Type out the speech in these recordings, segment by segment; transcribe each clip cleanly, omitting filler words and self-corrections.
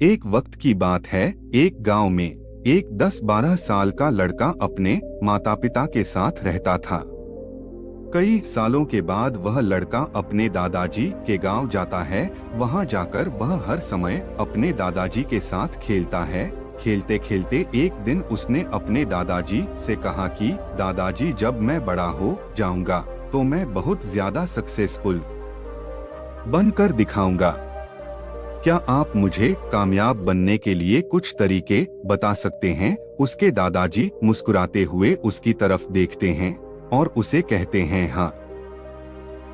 एक वक्त की बात है, एक गांव में एक 10-12 साल का लड़का अपने माता पिता के साथ रहता था। कई सालों के बाद वह लड़का अपने दादाजी के गांव जाता है। वहां जाकर वह हर समय अपने दादाजी के साथ खेलता है। खेलते खेलते एक दिन उसने अपने दादाजी से कहा कि दादाजी, जब मैं बड़ा हो जाऊंगा तो मैं बहुत ज्यादा सक्सेसफुल बनकर दिखाऊंगा। क्या आप मुझे कामयाब बनने के लिए कुछ तरीके बता सकते हैं? उसके दादाजी मुस्कुराते हुए उसकी तरफ देखते हैं और उसे कहते हैं हाँ,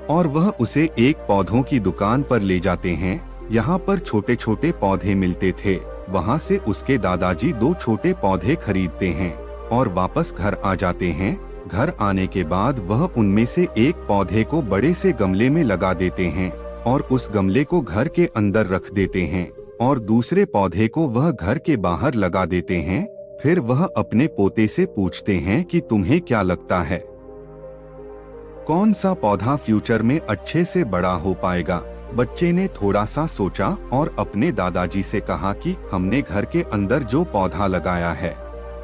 और वह उसे एक पौधों की दुकान पर ले जाते हैं। यहाँ पर छोटे छोटे पौधे मिलते थे। वहाँ से उसके दादाजी 2 छोटे पौधे खरीदते हैं और वापस घर आ जाते हैं। घर आने के बाद वह उनमें से एक पौधे को बड़े से गमले में लगा देते हैं और उस गमले को घर के अंदर रख देते हैं और दूसरे पौधे को वह घर के बाहर लगा देते हैं। फिर वह अपने पोते से पूछते हैं कि तुम्हें क्या लगता है, कौन सा पौधा फ्यूचर में अच्छे से बड़ा हो पाएगा? बच्चे ने थोड़ा सा सोचा और अपने दादाजी से कहा कि हमने घर के अंदर जो पौधा लगाया है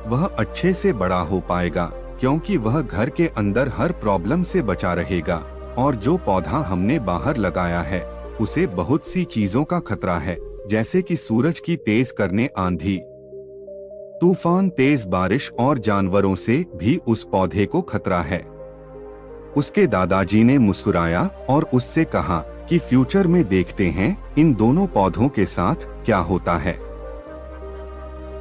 वह अच्छे से बड़ा हो पाएगा, क्योंकि वह घर के अंदर हर प्रॉब्लम से बचा रहेगा, और जो पौधा हमने बाहर लगाया है उसे बहुत सी चीजों का खतरा है, जैसे कि सूरज की तेज करने आंधी, तूफान, तेज बारिश और जानवरों से भी उस पौधे को खतरा है। उसके दादाजी ने मुस्कुराया और उससे कहा कि फ्यूचर में देखते हैं इन दोनों पौधों के साथ क्या होता है।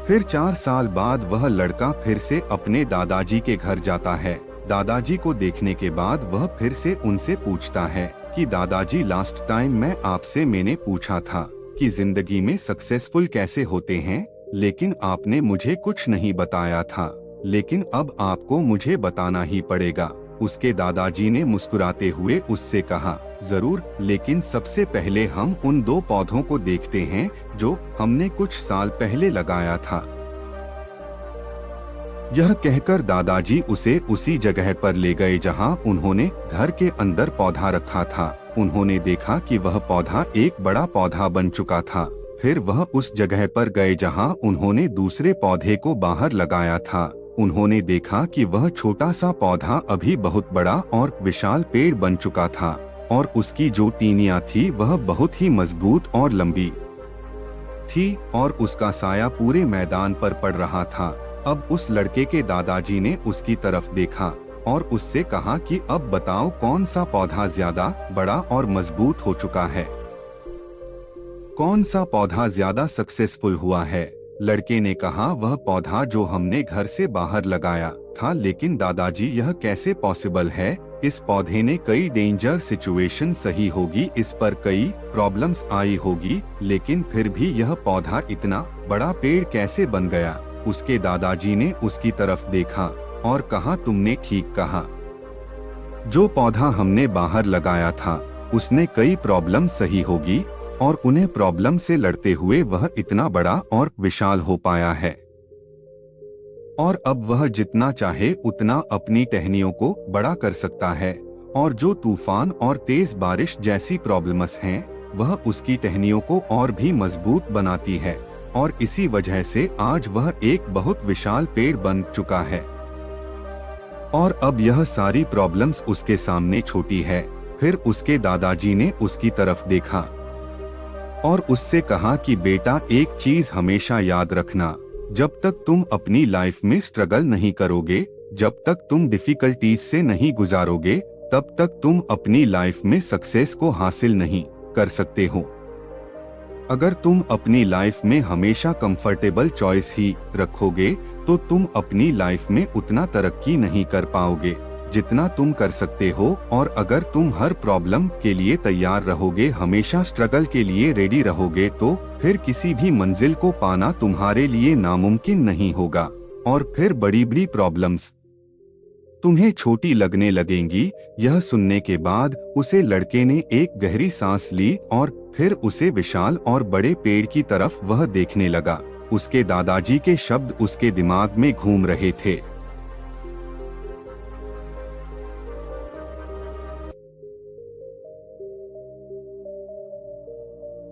फिर 4 साल बाद वह लड़का फिर से अपने दादाजी के घर जाता है। दादाजी को देखने के बाद वह फिर से उनसे पूछता है कि दादाजी, लास्ट टाइम मैंने पूछा था कि जिंदगी में सक्सेसफुल कैसे होते हैं, लेकिन आपने मुझे कुछ नहीं बताया था, लेकिन अब आपको मुझे बताना ही पड़ेगा। उसके दादाजी ने मुस्कुराते हुए उससे कहा, जरूर, लेकिन सबसे पहले हम उन 2 पौधों को देखते हैं जो हमने कुछ साल पहले लगाया था। यह कहकर दादाजी उसे उसी जगह पर ले गए जहां उन्होंने घर के अंदर पौधा रखा था। उन्होंने देखा कि वह पौधा एक बड़ा पौधा बन चुका था। फिर वह उस जगह पर गए जहां उन्होंने दूसरे पौधे को बाहर लगाया था। उन्होंने देखा कि वह छोटा सा पौधा अभी बहुत बड़ा और विशाल पेड़ बन चुका था, और उसकी जो टहनियाँ थी वह बहुत ही मजबूत और लंबी थी, और उसका साया पूरे मैदान पर पड़ रहा था। अब उस लड़के के दादाजी ने उसकी तरफ देखा और उससे कहा कि अब बताओ, कौन सा पौधा ज्यादा बड़ा और मजबूत हो चुका है, कौन सा पौधा ज्यादा सक्सेसफुल हुआ है? लड़के ने कहा, वह पौधा जो हमने घर से बाहर लगाया था। लेकिन दादाजी, यह कैसे पॉसिबल है? इस पौधे ने कई डेंजर सिचुएशन सही होगी, इस पर कई प्रॉब्लम्स आई होगी, लेकिन फिर भी यह पौधा इतना बड़ा पेड़ कैसे बन गया? उसके दादाजी ने उसकी तरफ देखा और कहा, तुमने ठीक कहा, जो पौधा हमने बाहर लगाया था उसने कई प्रॉब्लम सही होगी, और उन्हें प्रॉब्लम से लड़ते हुए वह इतना बड़ा और विशाल हो पाया है, और अब वह जितना चाहे उतना अपनी टहनियों को बड़ा कर सकता है, और जो तूफान और तेज बारिश जैसी प्रॉब्लम्स हैं वह उसकी टहनियों को और भी मजबूत बनाती है, और इसी वजह से आज वह एक बहुत विशाल पेड़ बन चुका है, और अब यह सारी प्रॉब्लम्स उसके सामने छोटी है। फिर उसके दादाजी ने उसकी तरफ देखा और उससे कहा कि बेटा, एक चीज हमेशा याद रखना, जब तक तुम अपनी लाइफ में स्ट्रगल नहीं करोगे, जब तक तुम डिफिकल्टीज से नहीं गुजारोगे, तब तक तुम अपनी लाइफ में सक्सेस को हासिल नहीं कर सकते हो। अगर तुम अपनी लाइफ में हमेशा कंफर्टेबल चॉइस ही रखोगे तो तुम अपनी लाइफ में उतना तरक्की नहीं कर पाओगे जितना तुम कर सकते हो, और अगर तुम हर प्रॉब्लम के लिए तैयार रहोगे, हमेशा स्ट्रगल के लिए रेडी रहोगे, तो फिर किसी भी मंजिल को पाना तुम्हारे लिए नामुमकिन नहीं होगा, और फिर बड़ी बड़ी प्रॉब्लम्स तुम्हें छोटी लगने लगेंगी। यह सुनने के बाद उसे लड़के ने एक गहरी सांस ली और फिर उसे विशाल और बड़े पेड़ की तरफ वह देखने लगा। उसके दादाजी के शब्द उसके दिमाग में घूम रहे थे।